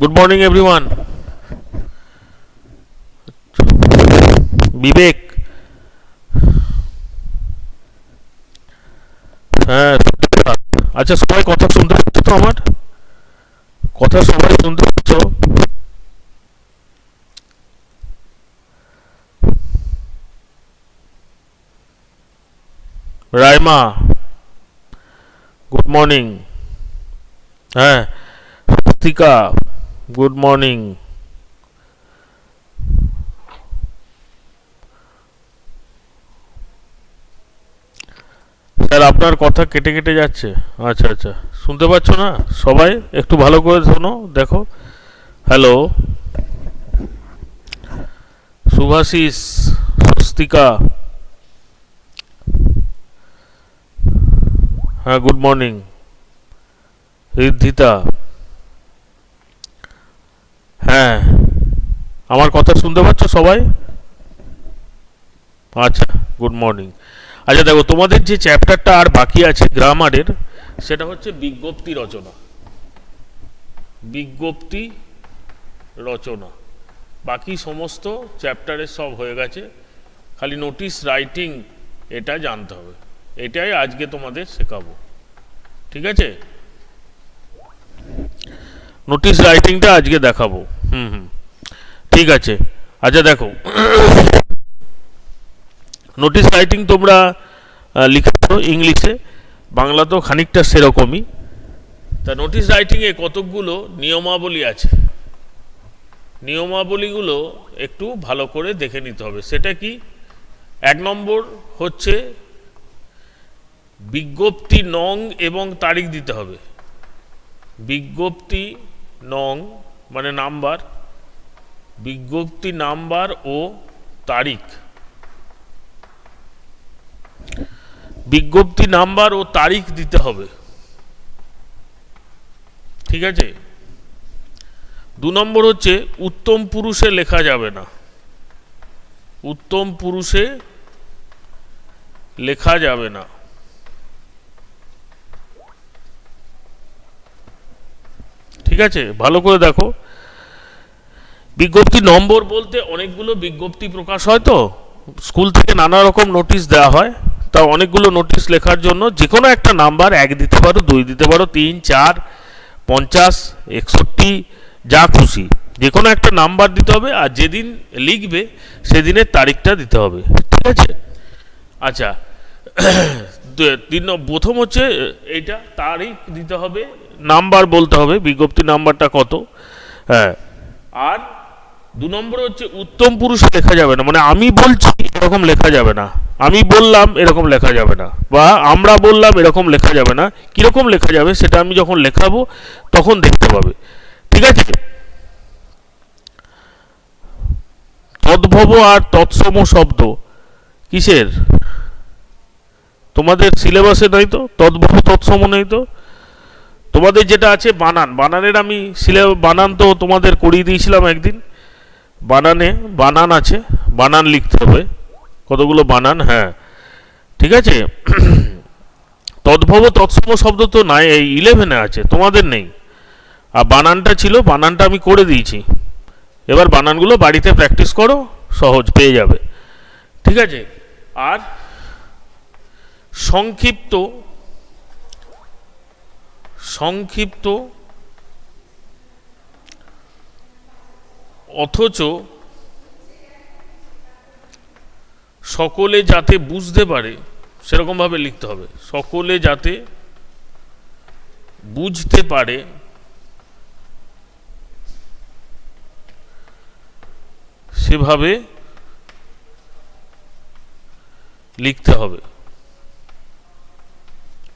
Good morning everyone. বিবেক, হ্যাঁ আচ্ছা, সবাই কথা শুনতে পাচ্ছ তো? আমার কথা সবাই শুনতে পাচ্ছ? Raima, good morning. হ্যাঁ, স্তিকা, গুড মর্নিং। স্যার আপনার কথা কেটে কেটে যাচ্ছে। আচ্ছা আচ্ছা, শুনতে পাচ্ছ না? সবাই একটু ভালো করে শোনো, দেখো। হ্যালো, শুভাশিস, স্বস্তিকা, হ্যাঁ গুড মর্নিং। ঋদ্ধিতা, হ্যাঁ আমার কথা শুনতে পাচ্ছ সবাই? আচ্ছা, গুড মর্নিং। আচ্ছা দেখো, তোমাদের যে চ্যাপ্টারটা আর বাকি আছে গ্রামারের, সেটা হচ্ছে বিজ্ঞপ্তি রচনা। বিজ্ঞপ্তি রচনা বাকি সমস্ত চ্যাপ্টারের সব হয়ে গেছে, খালি নোটিশ রাইটিং এটা জানতে হবে। এটাই আজকে তোমাদের শেখাবো, ঠিক আছে? নোটিশ রাইটিংটা আজকে দেখাবো। ঠিক আছে। আচ্ছা দেখো, নোটিশ রাইটিং তোমরা লিখেছো ইংলিশে, বাংলা তো খানিকটা সেরকমই। তা নোটিশ রাইটিংয়ে কতকগুলো নিয়মাবলী আছে, নিয়মাবলীগুলো একটু ভালো করে দেখে নিতে হবে। সেটা কি? 1 নম্বর হচ্ছে বিজ্ঞপ্তি নং এবং তারিখ দিতে হবে। বিজ্ঞপ্তি নং মানে নাম্বার, বিজ্ঞপ্তি নাম্বার ও তারিখ। বিজ্ঞপ্তি নাম্বার ও তারিখ দিতে হবে, ঠিক আছে? 2 নম্বর হচ্ছে উত্তম পুরুষে লেখা যাবে না। উত্তম পুরুষে লেখা যাবে না। ঠিক আছে, ভালো করে দেখো। বিজ্ঞপ্তি নম্বর বলতে অনেকগুলো বিজ্ঞপ্তি প্রকাশ হয়, তো স্কুল থেকে নানা রকম নোটিশ দেওয়া হয়। তা অনেকগুলো নোটিশ লেখার জন্য যে কোনো একটা নাম্বার 1 দিতে পারো, 2 দিতে পারো, 3, 4, 50, 61, যা খুশি যে কোনো একটা নাম্বার দিতে হবে। আর যেদিন লিখবে সেদিনের তারিখটা দিতে হবে, ঠিক আছে? আচ্ছা, প্রথম হচ্ছে এইটা, তারিখ দিতে হবে, নাম্বার বলতে হবে বিজ্ঞপ্তি নাম্বারটা কত। হ্যাঁ, আর 2 নম্বর হচ্ছে উত্তম পুরুষে লেখা যাবে না, মানে আমি বলছি এরকম লেখা যাবে না, আমি বললাম এরকম লেখা যাবে না, বা আমরা বললাম এরকম লেখা যাবে না। কীরকম লেখা যাবে সেটা আমি যখন লেখাবো তখন দেখতে পাবে, ঠিক আছে? তদ্ভব আর তৎসম শব্দ কিসের? তোমাদের সিলেবাসে নাই তো, তদ্ভব তৎসম নেই তো। তোমাদের যেটা আছে বানান, বানানের আমি বানান তো তোমাদের করিয়ে দিয়েছিলাম একদিন। বানানে বানান আছে, বানান লিখতে হবে, কতগুলো বানান। হ্যাঁ, ঠিক আছে। তদ্ভব তৎসম শব্দ তো নাই, এই 11-এ আছে, তোমাদের নেই। আর বানানটা ছিল, বানানটা আমি করে দিয়েছি। এবার বানানগুলো বাড়িতে প্র্যাকটিস করো, সহজ পেয়ে যাবে, ঠিক আছে? আর সংক্ষিপ্ত, সংক্ষিপ্ত অথচ সকলে যাতে বুঝতে পারে সেরকমভাবে লিখতে হবে। সকলে যাতে বুঝতে পারে সেভাবে লিখতে হবে।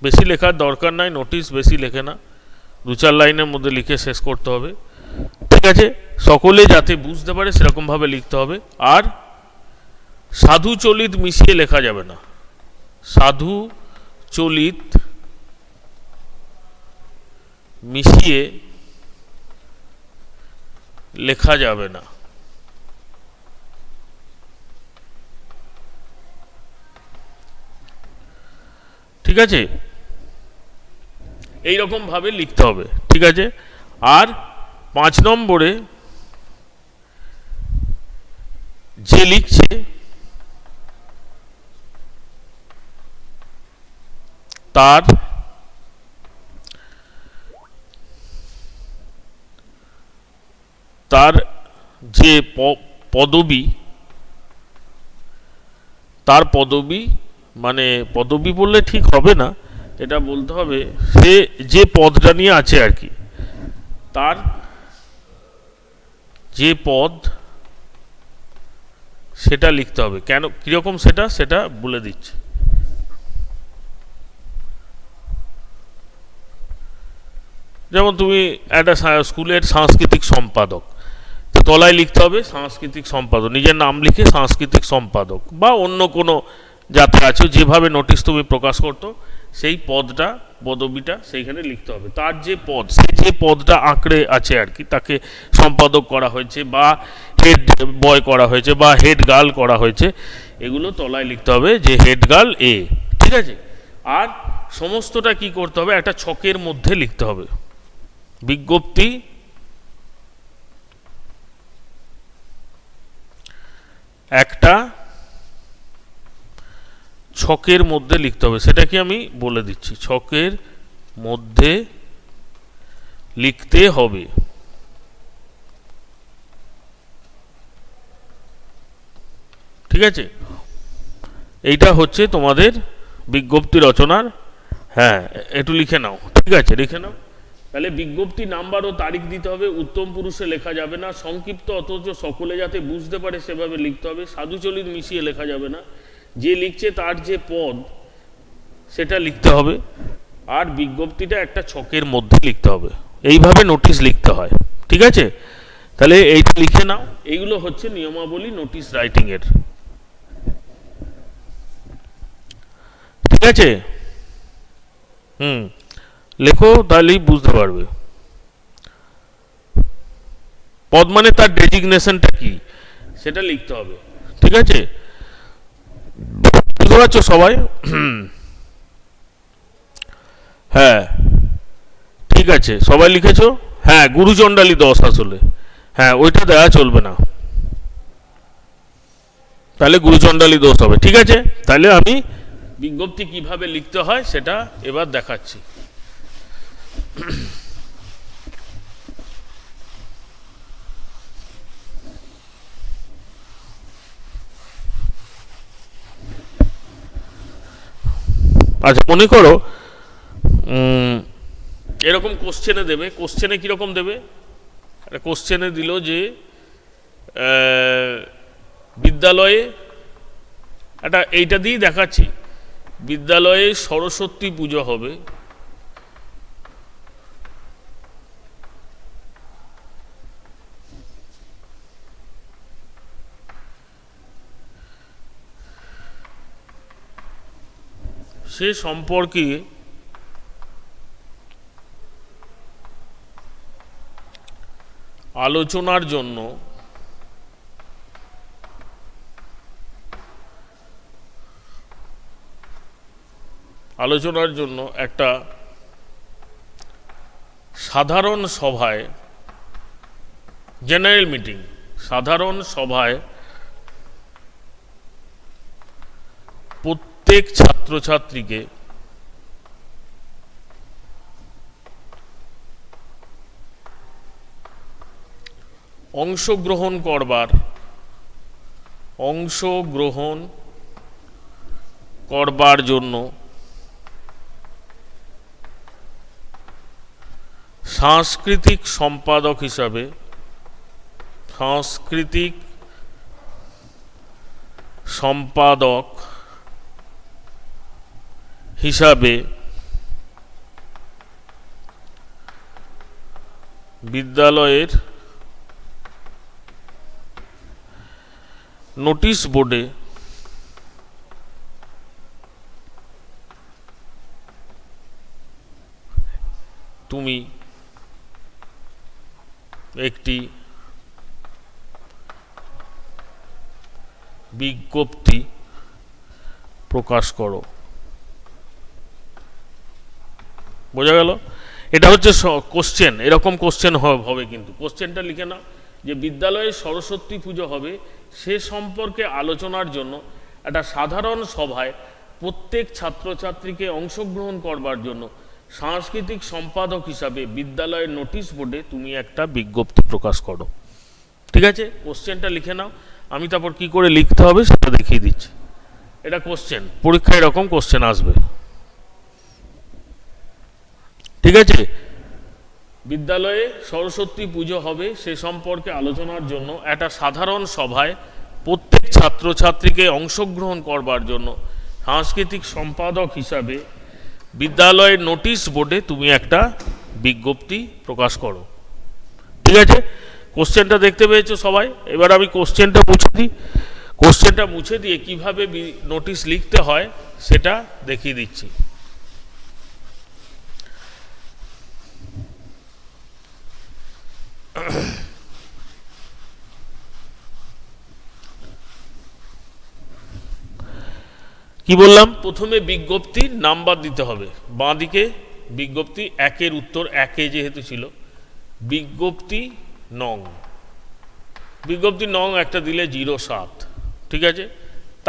বেশি লেখার দরকার নাই, নোটিশ বেশি লেখে না, 2-4 লাইনের মধ্যে লিখে শেষ করতে হবে, ঠিক আছে? সকলে যাতে বুঝতে পারে সেরকমভাবে লিখতে হবে। আর সাধু চলিত মিশিয়ে লেখা যাবে না। সাধু চলিত মিশিয়ে লেখা যাবে না, ঠিক আছে? এইরকমভাবে লিখতে হবে, ঠিক আছে? আর 5 নম্বরে যে লিখছে তার যে পদবী, তার পদবী মানে পদবী বললে ঠিক হবে না, এটা বলতে হবে সে যে পদটা নিয়ে আছে আর কি, তার যে পদ সেটা লিখতে হবে। কেন কিরকম সেটা বলে দিচ্ছে। যেমন তুমি একটা স্কুলের সাংস্কৃতিক সম্পাদক, তো তলায় লিখতে হবে সাংস্কৃতিক সম্পাদক, নিজের নাম লিখে সাংস্কৃতিক সম্পাদক, বা অন্য কোনো যাতে আছে যেভাবে নোটিশ তুমি প্রকাশ করতো সেই পদটা পদবিটা সেইখানে লিখতে হবে। তার যে পদ, সে যে পদটা আঁকড়ে আছে আর কি, তাকে সম্পাদক করা হয়েছে বা হেড বয় করা হয়েছে বা হেড গার্ল করা হয়েছে, এগুলো তলায় লিখতে হবে যে হেড গার্ল এ, ঠিক আছে। আর সমস্তটা কি করতে হবে, একটা ছকের মধ্যে লিখতে হবে। বিজ্ঞপ্তি একটা ছকের মধ্যে লিখতে হবে, সেটা কি আমি বলে দিচ্ছি, ছকের মধ্যে লিখতে হবে। ঠিক আছে, এইটা হচ্ছে তোমাদের বিজ্ঞপ্তি রচনার, হ্যাঁ একটু লিখে নাও, ঠিক আছে লিখে নাও। তাহলে বিজ্ঞপ্তি নাম্বার ও তারিখ দিতে হবে, উত্তম পুরুষে লেখা যাবে না, সংক্ষিপ্ত অথচ সকলে যাতে বুঝতে পারে সেভাবে লিখতে হবে, সাধুচলিত মিশিয়ে লেখা যাবে না, যে লিখছে তার যে পদ সেটা লিখতে হবে, আর বিজ্ঞপ্তিটা একটা ছকের মধ্যে লিখতে হবে। এইভাবে নোটিশ লিখতে হয়, ঠিক আছে। তাহলে এইটা লিখে নাও, এইগুলো হচ্ছে নিয়মাবলী নোটিশ রাইটিং এর, ঠিক আছে। লেখো, তাহলেই বুঝতে পারবে। পদ মানে তার ডেজিগনেশনটা কি সেটা লিখতে হবে, ঠিক আছে। বুঝতে পারছো সবাই? হ্যাঁ ঠিক আছে, সবাই লিখেছো? হ্যাঁ গুরুচণ্ডালী 10 আসলে, হ্যাঁ ওইটা দেওয়া চলবে না, তাহলে গুরুচণ্ডালী দোষ হবে, ঠিক আছে। তাহলে আমি বিজ্ঞপ্তি কিভাবে লিখতে হয় সেটা এবার দেখাচ্ছি। আচ্ছা মনে করো এরকম কোশ্চেনে দেবে, কোশ্চেনে কীরকম দেবে, একটা কোশ্চেনে দিল যে বিদ্যালয়ে, একটা এইটা দিয়েই দেখাচ্ছি, বিদ্যালয়ে সরস্বতী পুজো হবে, সে সম্পর্কে আলোচনার জন্য একটা সাধারণ সভায়, জেনারেল মিটিং, সাধারণ সভায় প্রত্যেক ছাত্রছাত্রীকে অংশগ্রহণ করবার জন্য সাংস্কৃতিক সম্পাদক হিসাবে বিদ্যালয়ের নোটিশ বোর্ডে তুমি একটি বিজ্ঞপ্তি প্রকাশ করো। বোঝা গেল? এটা হচ্ছে কোশ্চেন, এরকম কোশ্চেন হবে, কিন্তু কোশ্চেনটা লিখে নাও যে বিদ্যালয়ে সরস্বতী পুজো হবে সে সম্পর্কে আলোচনার জন্য একটা সাধারণ সভায় প্রত্যেক ছাত্রছাত্রীকে অংশগ্রহণ করবার জন্য সাংস্কৃতিক সম্পাদক হিসাবে বিদ্যালয়ের নোটিশ বোর্ডে তুমি একটা বিজ্ঞপ্তি প্রকাশ করো। ঠিক আছে, কোশ্চেনটা লিখে নাও, আমি তারপর কি করে লিখতে হবে সেটা দেখিয়ে দিচ্ছি। এটা কোশ্চেন, পরীক্ষায় এরকম কোশ্চেন আসবে। ঠিক আছে, বিদ্যালয়ে সরস্বতী পুজো হবে সে সম্পর্কে আলোচনার জন্য একটা সাধারণ সভায় প্রত্যেক ছাত্রছাত্রীকে অংশগ্রহণ করবার জন্য সাংস্কৃতিক সম্পাদক হিসাবে বিদ্যালয়ের নোটিশ বোর্ডে তুমি একটা বিজ্ঞপ্তি প্রকাশ করো। ঠিক আছে, কোশ্চেনটা দেখতে পেয়েছো সবাই? এবার আমি কোশ্চেনটা মুছে দিই, কোশ্চেনটা মুছে দিয়ে কিভাবে নোটিশ লিখতে হয় সেটা দেখিয়ে দিচ্ছি। কি বললাম, প্রথমে বিজ্ঞপ্তির নাম্বার দিতে হবে, বাঁ দিকে বিজ্ঞপ্তি একের উত্তর একে যেহেতু ছিল, বিজ্ঞপ্তি নং, বিজ্ঞপ্তি নং একটা দিলে 07। ঠিক আছে,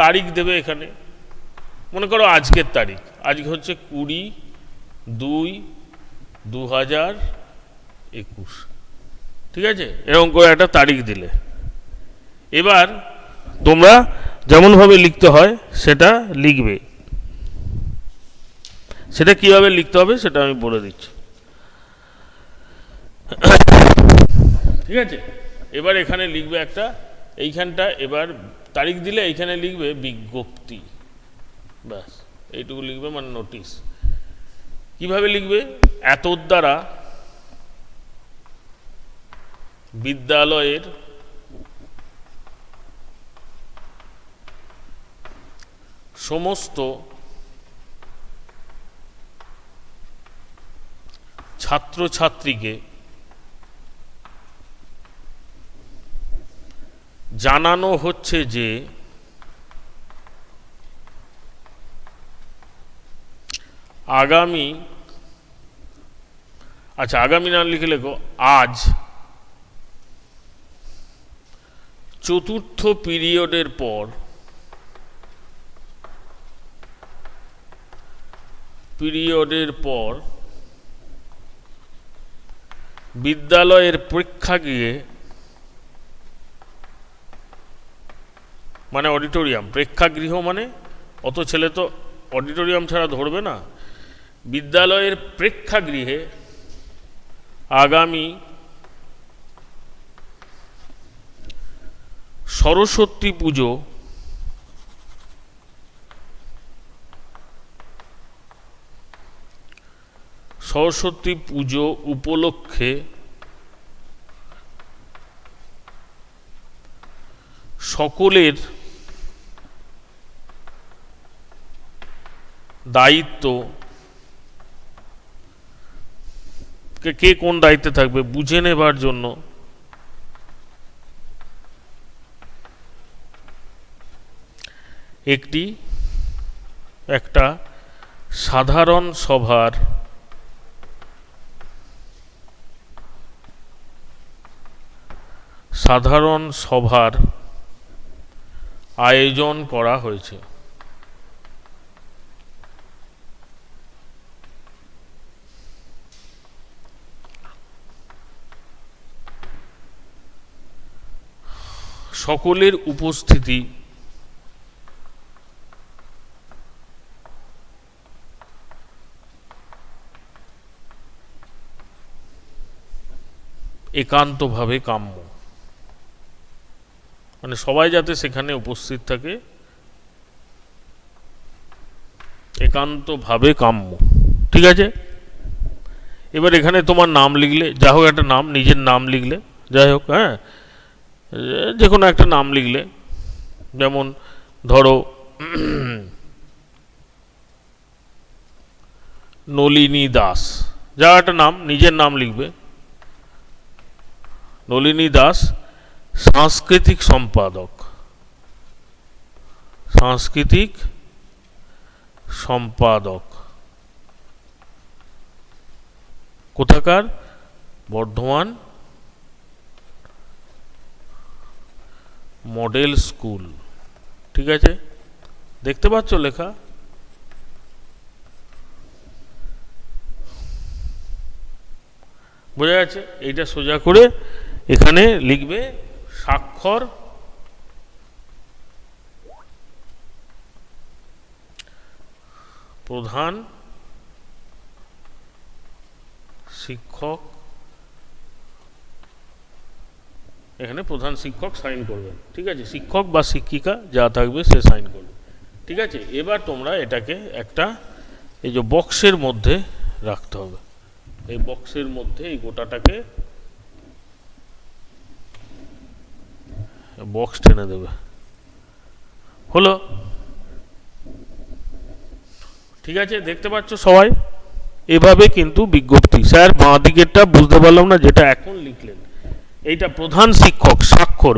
তারিখ দেবে এখানে, মনে করো আজকের তারিখ, আজকে হচ্ছে 20/2/2021। ঠিক আছে, এরকম করে একটা তারিখ দিলে। এবার তোমরা যেমনভাবে লিখতে হয় সেটা লিখবে, সেটা কিভাবে লিখতে হবে সেটা আমি বলে দিচ্ছি। ঠিক আছে, এবার এখানে লিখবে একটা, এইখানটা এবার তারিখ দিলে এইখানে লিখবে বিজ্ঞপ্তি, ব্যাস এইটুকু লিখবে, মানে নোটিশ। কিভাবে লিখবে, এতর দ্বারা বিদ্যালয়ের সমস্ত ছাত্রছাত্রীকে জানানো হচ্ছে যে আগামী, আচ্ছা আগামী না লিখে লেখো আজ চতুর্থ পিরিয়ডের পর বিদ্যালয়ের প্রেক্ষাগৃহে, মানে অডিটোরিয়াম, প্রেক্ষাগৃহ মানে অত ছেলে তো অডিটোরিয়াম ছাড়া ধরবে না, বিদ্যালয়ের প্রেক্ষাগৃহে আগামী সরস্বতী পুজো উপলক্ষে সকলের দায়িত্ব, কে কোন দায়িত্বে থাকবে বুঝে নেবার জন্য একটা সাধারণ সভার আয়োজন করা হয়েছে। সকলের উপস্থিতি একান্তভাবে কাম্য, মানে সবাই যাতে সেখানে উপস্থিত থাকে, একান্তভাবে কাম্য। ঠিক আছে, এবার এখানে তোমার নাম লিখলে, যা হোক একটা নাম, নিজের নাম লিখলে, যাই হোক, হ্যাঁ, যে কোনো একটা নাম লিখলে, যেমন ধরো নলিনী দাস, যা একটা নাম, নিজের নাম লিখবে, নলিনী দাস, সাংস্কৃতিক সম্পাদক কোথাকার? Bardhaman model school. ঠিক আছে, দেখতে পাচ্ছ লেখা? বোঝা যাচ্ছে? এইটা সোজা করে এখানে লিখবে স্বাক্ষর প্রধান শিক্ষক, এখানে প্রধান শিক্ষক সাইন করবেন। ঠিক আছে, শিক্ষক বা শিক্ষিকা যা থাকবে সে সাইন করবে। ঠিক আছে, এবার তোমরা এটাকে একটা এই যে বক্সের মধ্যে রাখতে হবে। এই বক্সের মধ্যে এই গোটাটাকে বক্স টেনে দেবে। হলো? ঠিক আছে, দেখতে পাচ্ছ সবাই? এভাবে কিন্তু বিজ্ঞপ্তি। স্যার বাঁ দিকেরটা বুঝতে পারলাম না, যেটা এখন লিখলেন এইটা প্রধান শিক্ষক স্বাক্ষর,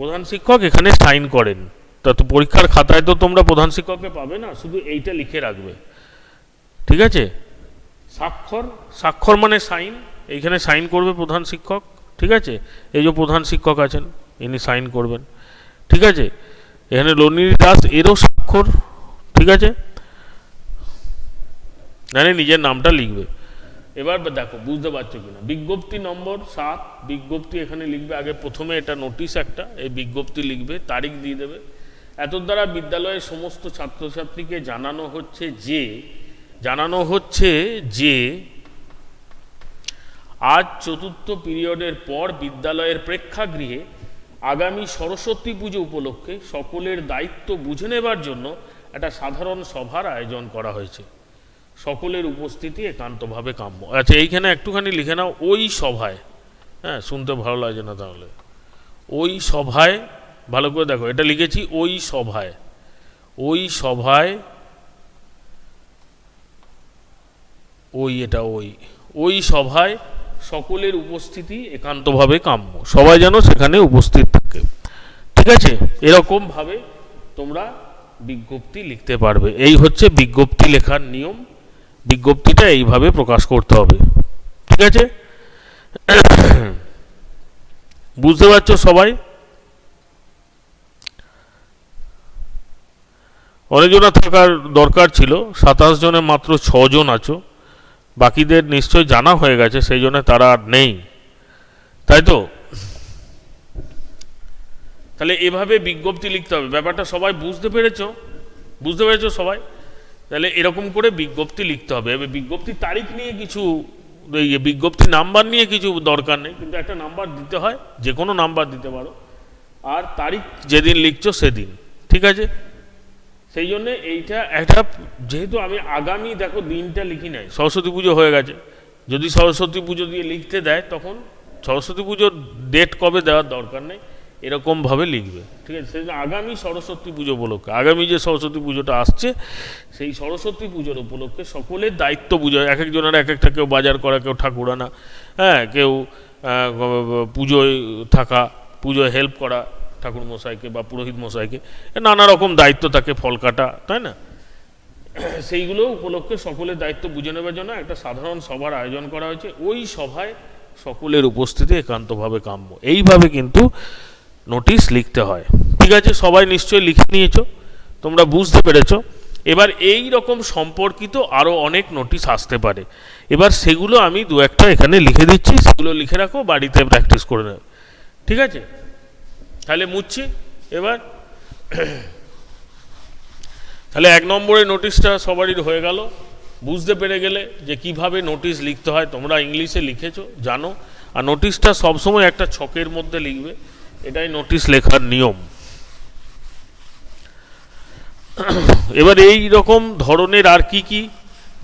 প্রধান শিক্ষক এখানে সাইন করেন। তা তো পরীক্ষার খাতায় তো তোমরা প্রধান শিক্ষককে পাবে না, শুধু এইটা লিখে রাখবে। ঠিক আছে, স্বাক্ষর, স্বাক্ষর মানে সাইন, এইখানে সাইন করবে প্রধান শিক্ষক। ঠিক আছে, এই যে প্রধান শিক্ষক আছেন ইনি সাইন করবেন। ঠিক আছে, এখানে ললিনী দাস এরও স্বাক্ষর। ঠিক আছে, মানে নিজের নামটা লিখবে। এবার দেখো বুঝতে পারছো কিনা। বিজ্ঞপ্তি নম্বর 7, বিজ্ঞপ্তি এখানে লিখবে আগে। প্রথমে এটা নোটিশ একটা, এই বিজ্ঞপ্তি লিখবে, তারিখ দিয়ে দেবে। এত দ্বারা বিদ্যালয়ের সমস্ত ছাত্রছাত্রীকে জানানো হচ্ছে যে আজ চতুর্থ পিরিয়ডের পর বিদ্যালয়ের প্রেক্ষাগৃহে আগামী সরস্বতী পুজো উপলক্ষে সকলের দায়িত্ব বুঝে নেবার জন্য একটা সাধারণ সভার আয়োজন করা হয়েছে। সকলের উপস্থিতি একান্তভাবে কাম্য। আচ্ছা, এইখানে একটুখানি লিখে নাও ওই সভায়। হ্যাঁ, শুনতে ভালো লাগছে না তাহলে? ওই সভায়, ভালো করে দেখো, এটা লিখেছি ওই সভায়। ওই সভায়, ওই সভায় সকলের উপস্থিতি একান্তভাবে কাম্য। সবাই যেন সেখানে উপস্থিত থাকে। ঠিক আছে, এরকম ভাবে তোমরা বিজ্ঞপ্তি লিখতে পারবে। এই হচ্ছে বিজ্ঞপ্তি লেখার নিয়ম। বিজ্ঞপ্তিটা এইভাবে প্রকাশ করতে হবে। ঠিক আছে, বুঝতে পারছো সবাই? অনেকজনা থাকার দরকার ছিল, 27 জনে মাত্র 6 জন আছো। বাকিদের নিশ্চয় জানা হয়ে গেছে, সেই জন্য তারা আর নেই, তাই তো? তাহলে এভাবে বিজ্ঞপ্তি লিখতে হবে। ব্যাপারটা সবাই বুঝতে পেরেছো? বুঝতে পেরেছো সবাই? তাহলে এরকম করে বিজ্ঞপ্তি লিখতে হবে। এবার বিজ্ঞপ্তি তারিখ নিয়ে কিছু, বিজ্ঞপ্তি নাম্বার নিয়ে কিছু দরকার নেই, কিন্তু একটা নাম্বার দিতে হয়, যে কোনো নাম্বার দিতে পারো, আর তারিখ যেদিন লিখছো সেদিন। ঠিক আছে, সেই জন্যে এইটা একটা, যেহেতু আমি আগামী দেখো দিনটা লিখি নাই, সরস্বতী পুজো হয়ে গেছে। যদি সরস্বতী পুজো দিয়ে লিখতে দেয় তখন সরস্বতী পুজোর ডেট কবে দেওয়ার দরকার নেই, এরকমভাবে লিখবে। ঠিক আছে, সেই আগামী সরস্বতী পুজো উপলক্ষে, আগামী যে সরস্বতী পুজোটা আসছে সেই সরস্বতী পুজোর উপলক্ষে সকলের দায়িত্ব বুঝে, এক একজনের এক একটা, কেউ বাজার করা, কেউ ঠাকুর আনা, হ্যাঁ, কেউ পুজোয় থাকা, পুজোয় হেল্প করা ঠাকুর মশাইকে বা পুরোহিত মশাইকে, নানা রকম দায়িত্ব থাকে, ফল কাটা, তাই না? সেইগুলো উপলক্ষে সকলের দায়িত্ব বুঝে নেবার জন্য একটা সাধারণ সভার আয়োজন করা হয়েছে। ওই সভায় সকলের উপস্থিতি একান্তভাবে কাম্য। এইভাবে কিন্তু নোটিশ লিখতে হয়। ঠিক আছে, সবাই নিশ্চয়ই লিখে নিয়েছো, তোমরা বুঝতে পেরেছো। এবার এই রকম সম্পর্কিত আরও অনেক নোটিশ আসতে পারে। এবার সেগুলো আমি দু একটা এখানে লিখে দিচ্ছি, সেগুলো লিখে রাখো, বাড়িতে প্র্যাকটিস করে নেবে। ঠিক আছে, তাহলে মুছছি এবার। তাহলে 1 নম্বরের নোটিশটা সবারই হয়ে গেল। বুঝতে পেরে গেলে যে কিভাবে নোটিশ লিখতে হয়, তোমরা ইংলিশে লিখেছো, জানো। আর নোটিশটা সবসময় একটা ছকের মধ্যে লিখবে, এটাই নোটিশ লেখার নিয়ম। এবার এই রকম ধরনের আর কি কি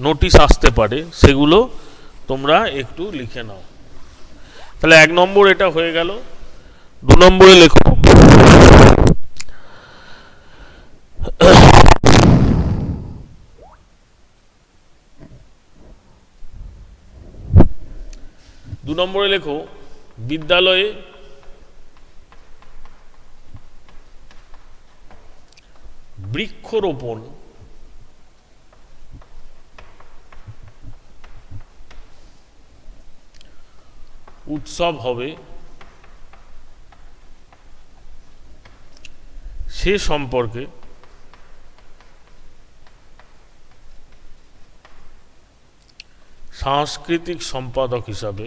নোটিশ আসতে পারে সেগুলো তোমরা একটু লিখে নাও। তাহলে 1 নম্বর এটা হয়ে গেল। 2 নম্বরে লেখো, বিদ্যালয়ে বৃক্ষরোপণ উৎসব হবে সে সম্পর্কে সাংস্কৃতিক সম্পাদক হিসাবে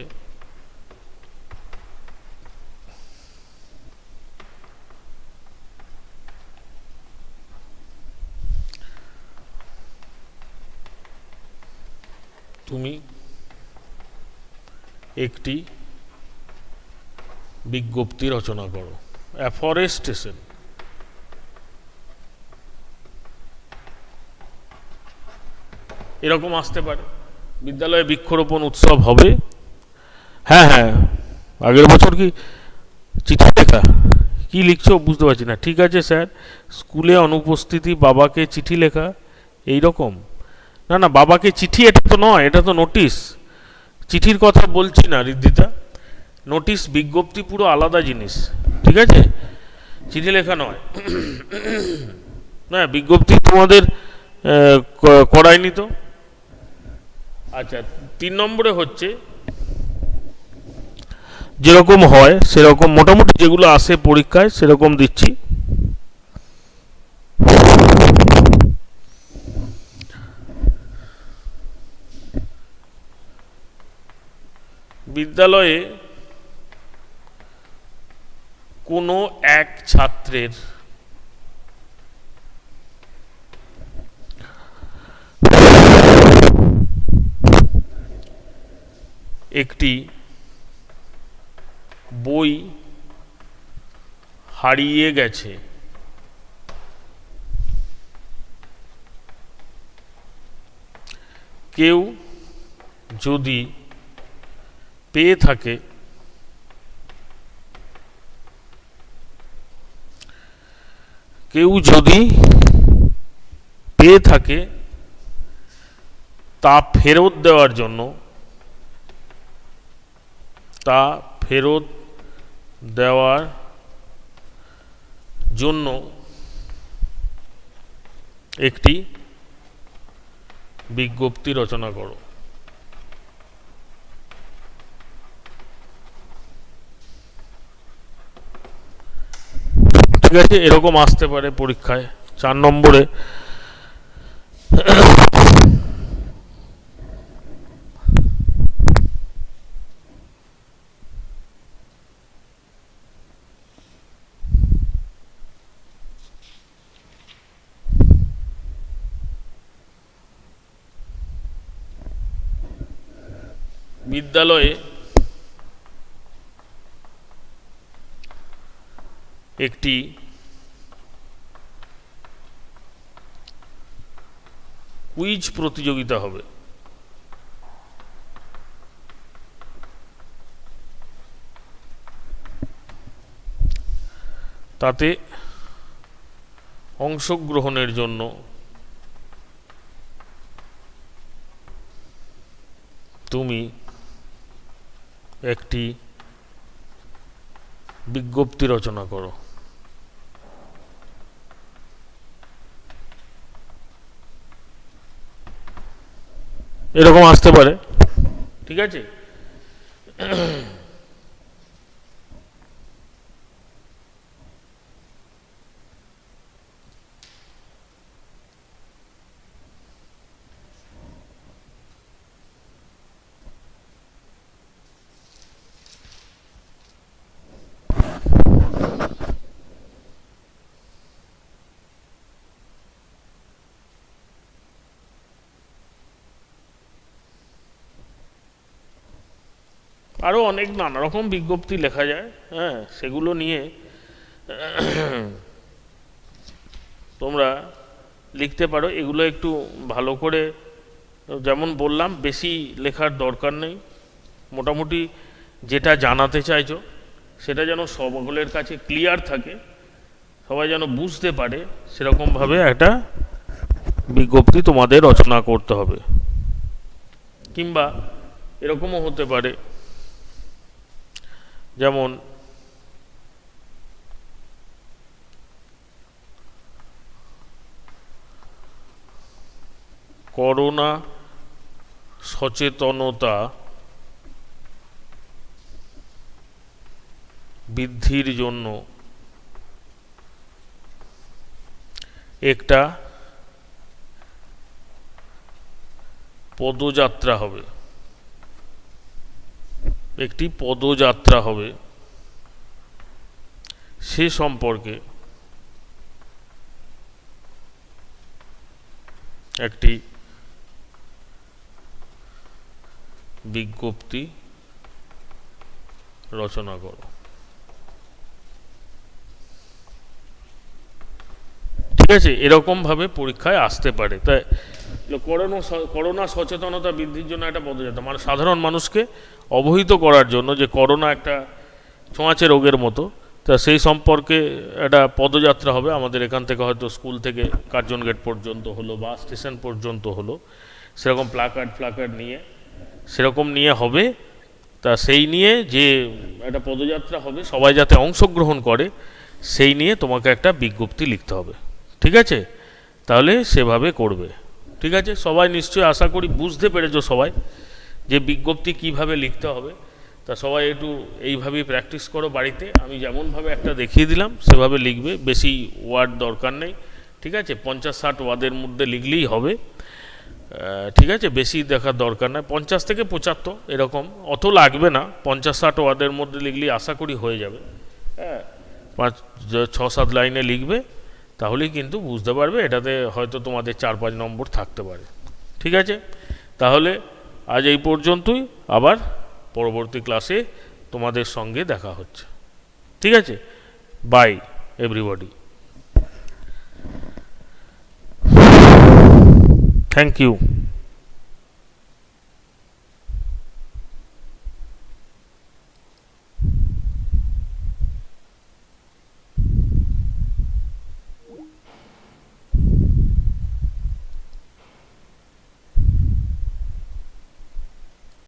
তুমি একটি বিজ্ঞপ্তি রচনা করো। অ্যাফরেস্টেশন, এরকম আসতে পারে। বিদ্যালয়ে বৃক্ষরোপণ উৎসব হবে। হ্যাঁ হ্যাঁ, আগের বছর কি চিঠি লেখা, কি লিখছো বুঝতে পারছি না। ঠিক আছে স্যার, স্কুলে অনুপস্থিতি, বাবাকে চিঠি লেখা, এই রকম। না না, বাবাকে চিঠি এটা তো নয়, এটা তো নোটিশ। চিঠির কথা বলছি না ঋদ্ধিতা, নোটিশ বিজ্ঞপ্তি পুরো আলাদা জিনিস, ঠিক আছে? চিঠি লেখা নয়। না, বিজ্ঞপ্তি তোমাদের করায়নি তো। আচ্ছা, 3 নম্বরে হচ্ছে যেরকম হয় সেরকম, মোটামুটি যেগুলো আসে পরীক্ষায় সেরকম দিচ্ছি। বিদ্যালয়ে কোনো এক ছাত্রের একটি বই হারিয়ে গেছে। কেউ যদি পেয়ে থাকে তা ফেরত দেওয়ার জন্য একটি বিজ্ঞপ্তি রচনা করো। ঠিক আছে, এরকম আসতে পারে পরীক্ষায়। 4 নম্বরে বিদ্যালয়ে একটি কুইজ প্রতিযোগিতা হবে। তাতে অংশগ্রহণের জন্য তুমি একটি বিজ্ঞপ্তি রচনা করো। এরকম আসতে পারে, ঠিক আছে? আরও অনেক নানা রকম বিজ্ঞপ্তি লেখা যায়, হ্যাঁ, সেগুলো নিয়ে তোমরা লিখতে পারো। এগুলো একটু ভালো করে, যেমন বললাম, বেশি লেখার দরকার নেই। মোটামুটি যেটা জানাতে চাইছো সেটা যেন সকলের কাছে ক্লিয়ার থাকে, সবাই যেন বুঝতে পারে, সেরকমভাবে একটা বিজ্ঞপ্তি তোমাদের রচনা করতে হবে। কিংবা এরকমও হতে পারে, যেমন করোনা সচেতনতা বৃদ্ধির জন্য একটা পদযাত্রা হবে, একটি পদযাত্রা হবে, সে সম্পর্কে একটি বিজ্ঞপ্তি রচনা করো। ঠিক আছে, এরকমভাবে পরীক্ষায় আসতে পারে। তাই করোনা সচেতনতা বৃদ্ধির জন্য একটা পদযাত্রা, মানে সাধারণ মানুষকে অবহিত করার জন্য যে করোনা একটা ছোঁয়াচে রোগের মতো, তা সেই সম্পর্কে একটা পদযাত্রা হবে। আমাদের এখান থেকে হয়তো স্কুল থেকে কার্জন গেট পর্যন্ত হলো, বাস স্টেশন পর্যন্ত হলো, সেরকম প্লাকার্ড নিয়ে সেরকম নিয়ে হবে। তা সেই নিয়ে যে একটা পদযাত্রা হবে, সবাই যাতে অংশগ্রহণ করে সেই নিয়ে তোমাকে একটা বিজ্ঞপ্তি লিখতে হবে। ঠিক আছে, তাহলে সেভাবে করবে। ঠিক আছে, সবাই নিশ্চয়ই আশা করি বুঝতে পেরেছো সবাই যে বিজ্ঞপ্তি কিভাবে লিখতে হবে। তা সবাই একটু এইভাবেই প্র্যাকটিস করো বাড়িতে। আমি যেমনভাবে একটা দেখিয়ে দিলাম সেভাবে লিখবে, বেশি ওয়ার্ড দরকার নেই। ঠিক আছে, 50-60 ওয়ার্ডের মধ্যে লিখলেই হবে। ঠিক আছে, বেশি দেখার দরকার নাই, 50 থেকে 75 এরকম, অত লাগবে না। 50-60 ওয়ার্ডের মধ্যে লিখলেই আশা করি হয়ে যাবে। হ্যাঁ, 6-7 লাইনে লিখবে, তাহলেই কিন্তু বুঝতে পারবে। এটাতে হয়তো তোমাদের 4-5 নম্বর থাকতে পারে। ঠিক আছে, তাহলে আজ এই পর্যন্তই। আবার পরবর্তী ক্লাসে তোমাদের সঙ্গে দেখা হচ্ছে। ঠিক আছে, বাই এভরিবডি, থ্যাংক ইউ।